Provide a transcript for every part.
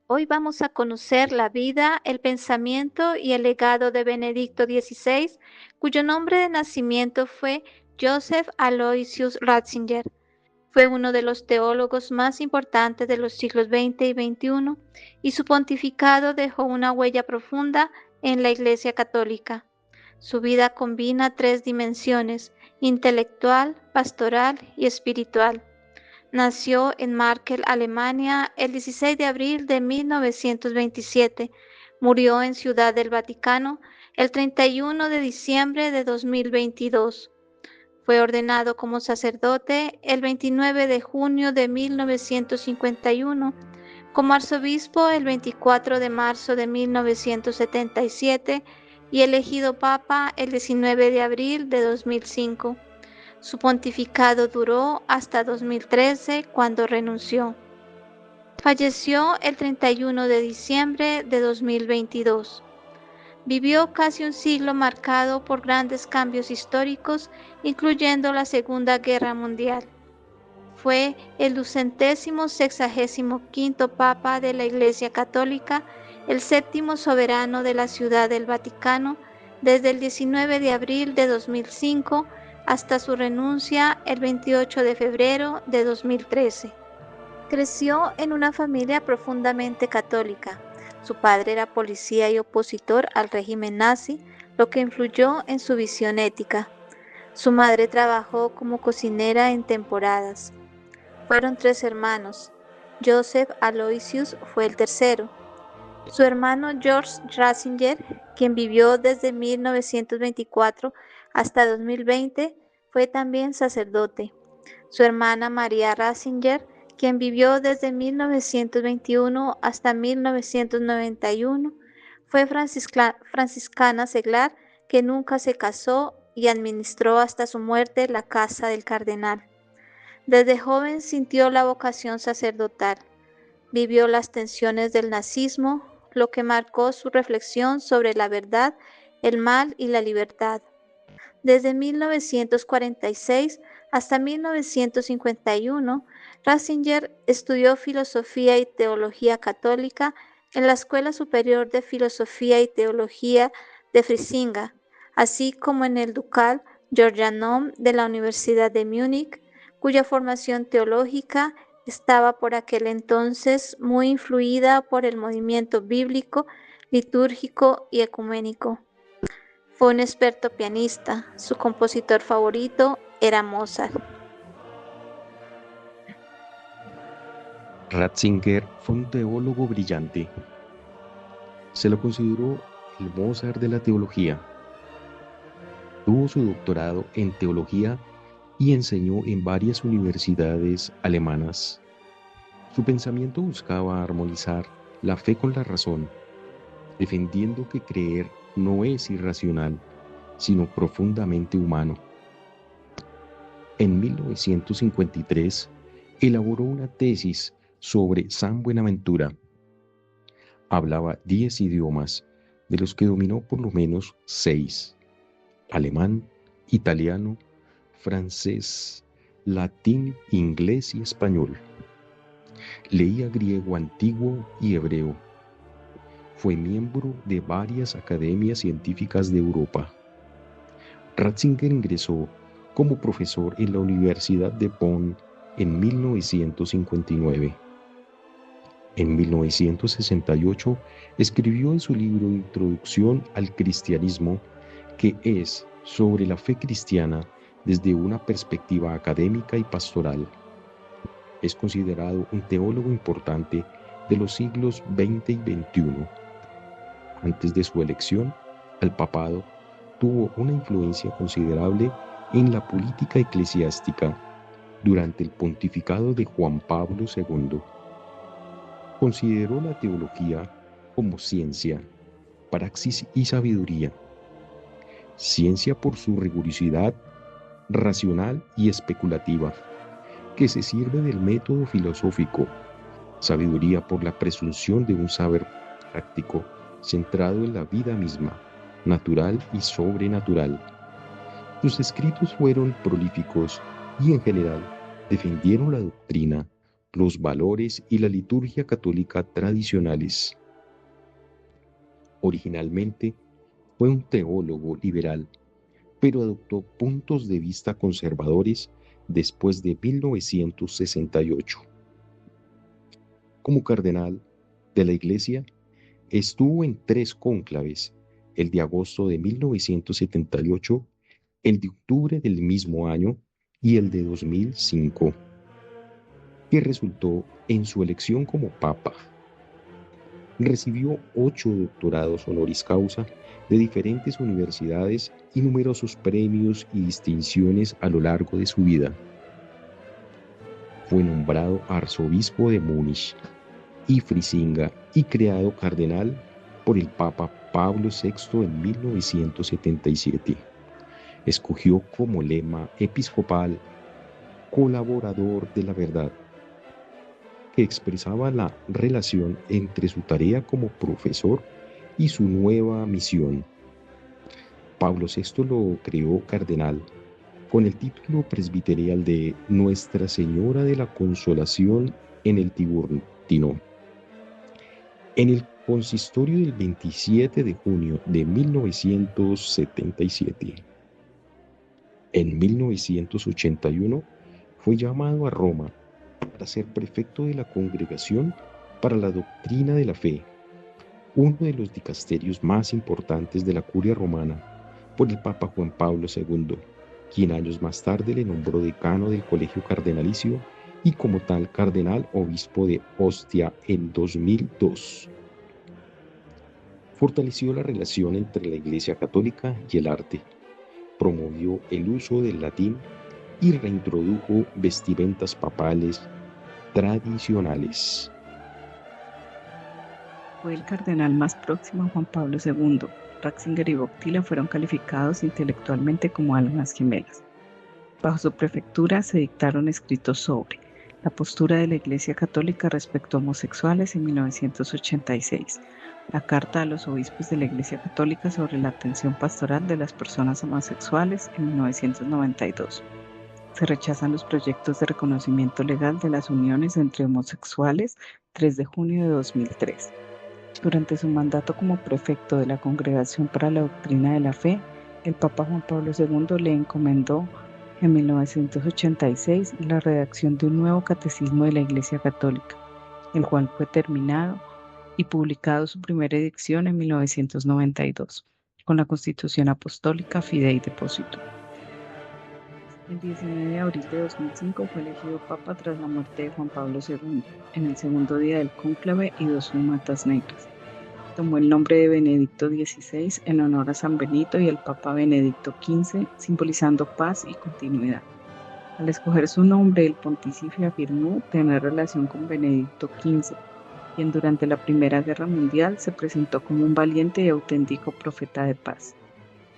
Hoy vamos a conocer la vida, el pensamiento y el legado de Benedicto XVI, cuyo nombre de nacimiento fue Joseph Aloysius Ratzinger. Fue uno de los teólogos más importantes de los siglos XX y XXI, y su pontificado dejó una huella profunda en la Iglesia Católica. Su vida combina tres dimensiones: intelectual, pastoral y espiritual. Nació en Markel, Alemania, el 16 de abril de 1927. Murió en Ciudad del Vaticano el 31 de diciembre de 2022. Fue ordenado como sacerdote el 29 de junio de 1951, como arzobispo el 24 de marzo de 1977 y elegido papa el 19 de abril de 2005. Su pontificado duró hasta 2013, cuando renunció. Falleció el 31 de diciembre de 2022. Vivió casi un siglo marcado por grandes cambios históricos, incluyendo la Segunda Guerra Mundial. Fue el 265º Papa de la Iglesia Católica, el séptimo soberano de la Ciudad del Vaticano, desde el 19 de abril de 2005 hasta su renuncia el 28 de febrero de 2013. Creció en una familia profundamente católica. Su padre era policía y opositor al régimen nazi, lo que influyó en su visión ética. Su madre trabajó como cocinera en temporadas. Fueron tres hermanos. Joseph Aloysius fue el tercero. Su hermano George Ratzinger, quien vivió desde 1924 hasta 2020, fue también sacerdote. Su hermana María Ratzinger, quien vivió desde 1921 hasta 1991, fue franciscana seglar que nunca se casó y administró hasta su muerte la casa del cardenal. Desde joven sintió la vocación sacerdotal. Vivió las tensiones del nazismo, lo que marcó su reflexión sobre la verdad, el mal y la libertad. Desde 1946 hasta 1951, Ratzinger estudió filosofía y teología católica en la Escuela Superior de Filosofía y Teología de Frisinga, así como en el Ducal Georgianum de la Universidad de Múnich, cuya formación teológica estaba por aquel entonces muy influida por el movimiento bíblico, litúrgico y ecuménico. Fue un experto pianista. Su compositor favorito era Mozart. Ratzinger fue un teólogo brillante. Se lo consideró el Mozart de la teología. Tuvo su doctorado en teología y enseñó en varias universidades alemanas. Su pensamiento buscaba armonizar la fe con la razón, defendiendo que creer no es irracional, sino profundamente humano. En 1953 elaboró una tesis sobre San Buenaventura. Hablaba 10 idiomas, de los que dominó por lo menos 6: alemán, italiano, francés, latín, inglés y español. Leía griego antiguo y hebreo. Fue miembro de varias academias científicas de Europa. Ratzinger ingresó como profesor en la Universidad de Bonn en 1959. En 1968 escribió en su libro Introducción al Cristianismo, que es sobre la fe cristiana desde una perspectiva académica y pastoral. Es considerado un teólogo importante de los siglos XX y XXI. Antes de su elección al papado, tuvo una influencia considerable en la política eclesiástica durante el pontificado de Juan Pablo II. Consideró la teología como ciencia, praxis y sabiduría. Ciencia por su rigurosidad racional y especulativa, que se sirve del método filosófico. Sabiduría por la presunción de un saber práctico centrado en la vida misma, natural y sobrenatural. Sus escritos fueron prolíficos y en general defendieron la doctrina, los valores y la liturgia católica tradicionales. Originalmente fue un teólogo liberal, pero adoptó puntos de vista conservadores después de 1968. Como cardenal de la Iglesia, estuvo en 3 cónclaves, el de agosto de 1978, el de octubre del mismo año y el de 2005, que resultó en su elección como papa. Recibió 8 doctorados honoris causa de diferentes universidades y numerosos premios y distinciones a lo largo de su vida. Fue nombrado arzobispo de Múnich y Frisinga y creado cardenal por el Papa Pablo VI en 1977. Escogió como lema episcopal colaborador de la verdad, que expresaba la relación entre su tarea como profesor y su nueva misión. Pablo VI lo creó cardenal con el título presbiterial de Nuestra Señora de la Consolación en el Tiburtino. En el consistorio del 27 de junio de 1977. En 1981 fue llamado a Roma para ser prefecto de la Congregación para la Doctrina de la Fe, uno de los dicasterios más importantes de la Curia Romana, por el Papa Juan Pablo II, quien años más tarde le nombró decano del Colegio Cardenalicio y como tal cardenal obispo de Ostia en 2002. Fortaleció la relación entre la Iglesia Católica y el arte, promovió el uso del latín y reintrodujo vestimentas papales tradicionales. Fue el cardenal más próximo a Juan Pablo II. Ratzinger y Wojtyla fueron calificados intelectualmente como almas gemelas. Bajo su prefectura se dictaron escritos sobre la postura de la Iglesia Católica respecto a homosexuales en 1986, la Carta a los Obispos de la Iglesia Católica sobre la atención pastoral de las personas homosexuales en 1992. Se rechazan los proyectos de reconocimiento legal de las uniones entre homosexuales, 3 de junio de 2003. Durante su mandato como prefecto de la Congregación para la Doctrina de la Fe, el Papa Juan Pablo II le encomendó en 1986 la redacción de un nuevo catecismo de la Iglesia Católica, el cual fue terminado y publicado su primera edición en 1992, con la Constitución Apostólica Fidei Depositum. El 19 de abril de 2005 fue elegido Papa tras la muerte de Juan Pablo II, en el segundo día del cónclave y 2 fumatas negras. Tomó el nombre de Benedicto XVI en honor a San Benito y el Papa Benedicto XV, simbolizando paz y continuidad. Al escoger su nombre, el pontífice afirmó tener relación con Benedicto XV, quien durante la Primera Guerra Mundial se presentó como un valiente y auténtico profeta de paz.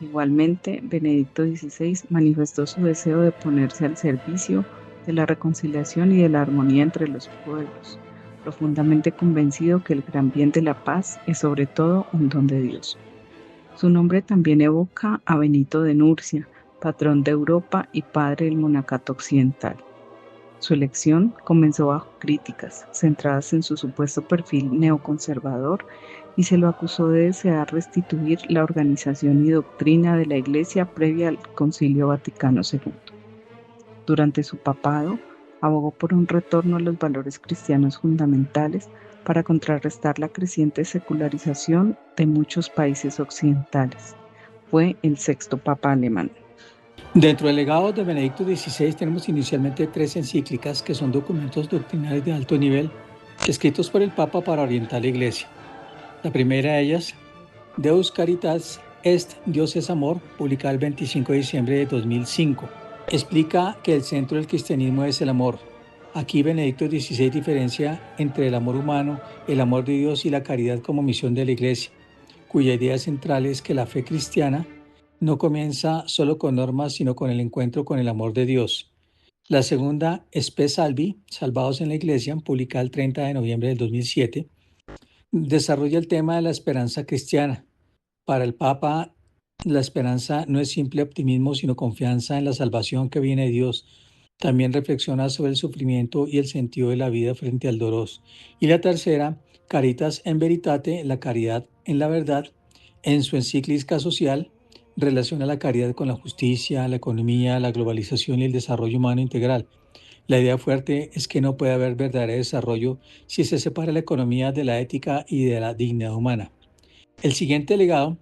Igualmente, Benedicto XVI manifestó su deseo de ponerse al servicio de la reconciliación y de la armonía entre los pueblos, profundamente convencido que el gran bien de la paz es sobre todo un don de Dios. Su nombre también evoca a Benito de Nurcia, patrón de Europa y padre del monacato occidental. Su elección comenzó bajo críticas, centradas en su supuesto perfil neoconservador, y se lo acusó de desear restituir la organización y doctrina de la Iglesia previa al Concilio Vaticano II. Durante su papado, abogó por un retorno a los valores cristianos fundamentales para contrarrestar la creciente secularización de muchos países occidentales. Fue el 6º Papa alemán. Dentro del legado de Benedicto XVI tenemos inicialmente 3 encíclicas que son documentos doctrinales de alto nivel escritos por el Papa para orientar la Iglesia. La primera de ellas, Deus Caritas Est, Dios es Amor, publicada el 25 de diciembre de 2005. Explica que el centro del cristianismo es el amor. Aquí Benedicto XVI diferencia entre el amor humano, el amor de Dios y la caridad como misión de la Iglesia, cuya idea central es que la fe cristiana no comienza solo con normas, sino con el encuentro con el amor de Dios. La segunda, Spe Salvi, Salvados en la Iglesia, publicada el 30 de noviembre del 2007, desarrolla el tema de la esperanza cristiana. Para el Papa, la esperanza no es simple optimismo, sino confianza en la salvación que viene de Dios, También reflexiona sobre el sufrimiento y el sentido de la vida frente al dolor. Y la tercera, Caritas in Veritate, la caridad en la verdad. En su encíclica social, relaciona la caridad con la justicia, la economía, la globalización y el desarrollo humano integral. La idea fuerte es que no puede haber verdadero desarrollo si se separa la economía de la ética y de la dignidad humana. El siguiente legado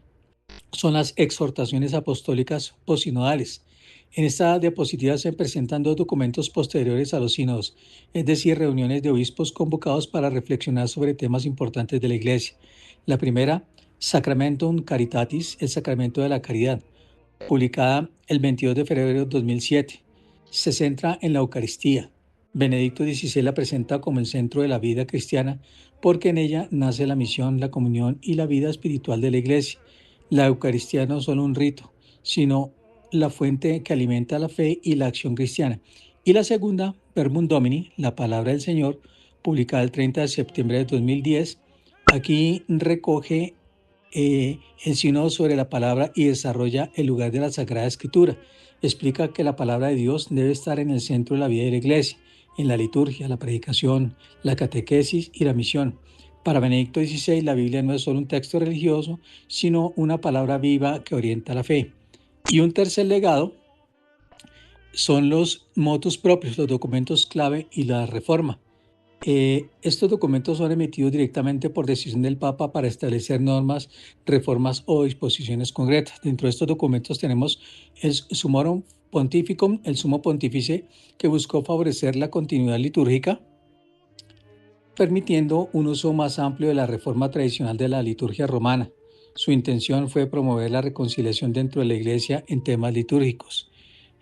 son las exhortaciones apostólicas posinodales. En esta diapositiva se presentan dos documentos posteriores a los sínodos, es decir, reuniones de obispos convocados para reflexionar sobre temas importantes de la Iglesia. La primera, Sacramentum Caritatis, el sacramento de la caridad, publicada el 22 de febrero de 2007. Se centra en la Eucaristía. Benedicto XVI la presenta como el centro de la vida cristiana porque en ella nace la misión, la comunión y la vida espiritual de la Iglesia. La Eucaristía no es solo un rito, sino la fuente que alimenta la fe y la acción cristiana. Y la segunda, Verbum Domini, la palabra del Señor, publicada el 30 de septiembre de 2010. Aquí recoge el sínodo sobre la palabra y desarrolla el lugar de la Sagrada Escritura. Explica que la palabra de Dios debe estar en el centro de la vida de la Iglesia, en la liturgia, la predicación, la catequesis y la misión. Para Benedicto XVI, la Biblia no es solo un texto religioso, sino una palabra viva que orienta la fe. Y un tercer legado son los motus propios, los documentos clave y la reforma. Estos documentos son emitidos directamente por decisión del Papa para establecer normas, reformas o disposiciones concretas. Dentro de estos documentos tenemos el Summorum Pontificum, el Sumo Pontífice, que buscó favorecer la continuidad litúrgica, permitiendo un uso más amplio de la reforma tradicional de la liturgia romana. Su intención fue promover la reconciliación dentro de la Iglesia en temas litúrgicos.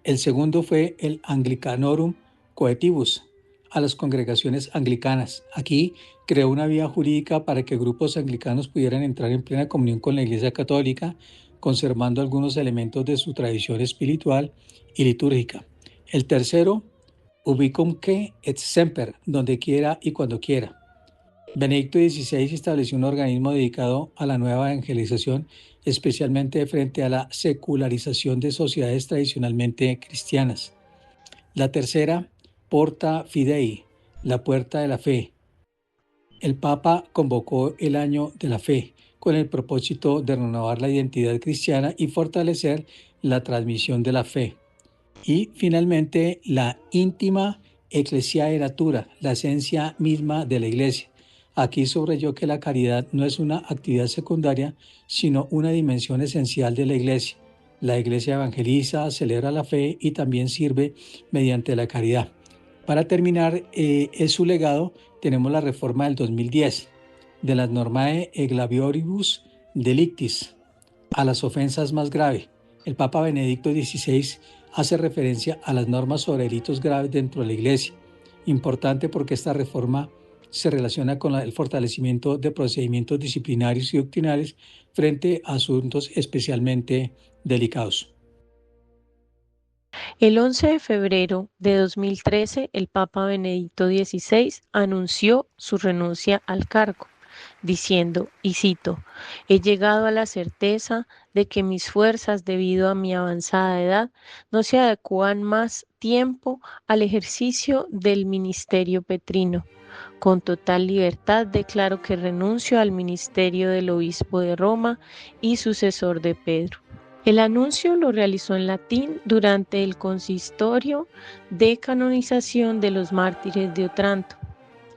El segundo fue el Anglicanorum Coetibus, a las congregaciones anglicanas. Aquí creó una vía jurídica para que grupos anglicanos pudieran entrar en plena comunión con la Iglesia Católica, conservando algunos elementos de su tradición espiritual y litúrgica. El tercero, Ubicumque et Semper, donde quiera y cuando quiera. Benedicto XVI estableció un organismo dedicado a la nueva evangelización, especialmente frente a la secularización de sociedades tradicionalmente cristianas. La tercera, Porta Fidei, la puerta de la fe. El Papa convocó el Año de la Fe con el propósito de renovar la identidad cristiana y fortalecer la transmisión de la fe. Y finalmente, la íntima Ecclesiae Natura, la esencia misma de la Iglesia. Aquí subrayó que la caridad no es una actividad secundaria, sino una dimensión esencial de la Iglesia. La Iglesia evangeliza, celebra la fe y también sirve mediante la caridad. Para terminar, es su legado, tenemos la reforma del 2010 de las Normae Eglavioribus Delictis a las ofensas más graves. El Papa Benedicto XVI hace referencia a las normas sobre delitos graves dentro de la Iglesia. Importante porque esta reforma se relaciona con el fortalecimiento de procedimientos disciplinarios y doctrinales frente a asuntos especialmente delicados. El 11 de febrero de 2013, el Papa Benedicto XVI anunció su renuncia al cargo, diciendo, y cito, «He llegado a la certeza de que mis fuerzas, debido a mi avanzada edad, no se adecúan más tiempo al ejercicio del ministerio petrino. Con total libertad declaro que renuncio al ministerio del obispo de Roma y sucesor de Pedro». El anuncio lo realizó en latín durante el consistorio de canonización de los mártires de Otranto.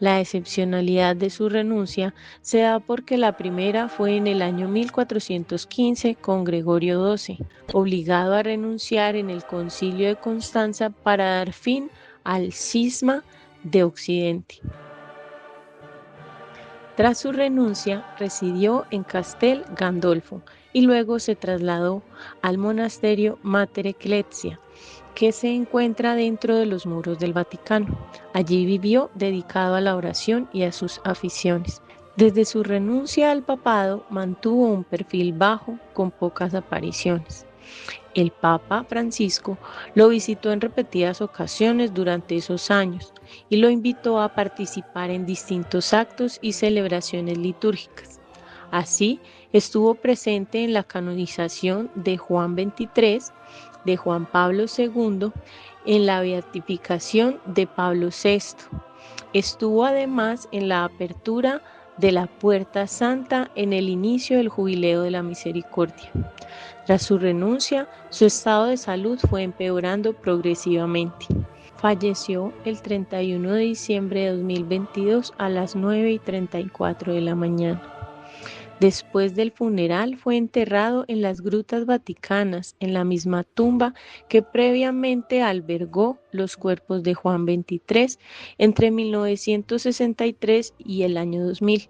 La excepcionalidad de su renuncia se da porque la primera fue en el año 1415 con Gregorio XII, obligado a renunciar en el Concilio de Constanza para dar fin al cisma de Occidente. Tras su renuncia, residió en Castel Gandolfo y luego se trasladó al monasterio Mater Ecclesia, que se encuentra dentro de los muros del Vaticano. Allí vivió dedicado a la oración y a sus aficiones. Desde su renuncia al papado, mantuvo un perfil bajo con pocas apariciones. El Papa Francisco lo visitó en repetidas ocasiones durante esos años y lo invitó a participar en distintos actos y celebraciones litúrgicas. Así, estuvo presente en la canonización de Juan XXIII, de Juan Pablo II, en la beatificación de Pablo VI. Estuvo además en la apertura de la Puerta Santa en el inicio del Jubileo de la Misericordia. Tras su renuncia, su estado de salud fue empeorando progresivamente. Falleció el 31 de diciembre de 2022 a las 9:34 de la mañana. Después del funeral fue enterrado en las Grutas Vaticanas, en la misma tumba que previamente albergó los cuerpos de Juan XXIII entre 1963 y el año 2000,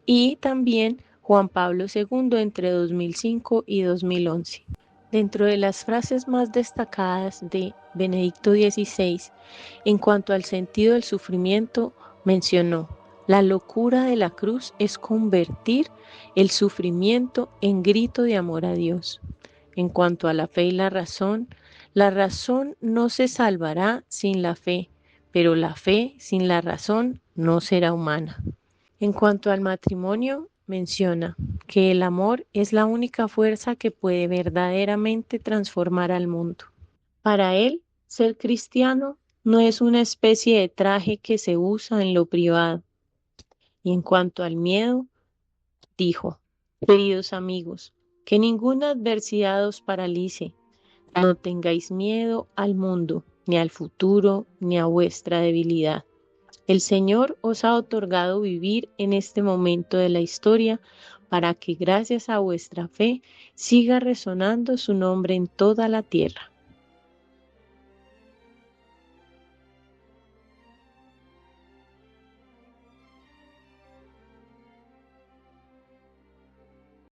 y también Juan Pablo II entre 2005 y 2011. Dentro de las frases más destacadas de Benedicto XVI, en cuanto al sentido del sufrimiento, mencionó: la locura de la cruz es convertir el sufrimiento en grito de amor a Dios. En cuanto a la fe y la razón no se salvará sin la fe, pero la fe sin la razón no será humana. En cuanto al matrimonio, menciona que el amor es la única fuerza que puede verdaderamente transformar al mundo. Para él, ser cristiano no es una especie de traje que se usa en lo privado. Y en cuanto al miedo, dijo: queridos amigos, que ninguna adversidad os paralice. No tengáis miedo al mundo, ni al futuro, ni a vuestra debilidad. El Señor os ha otorgado vivir en este momento de la historia para que gracias a vuestra fe siga resonando su nombre en toda la tierra.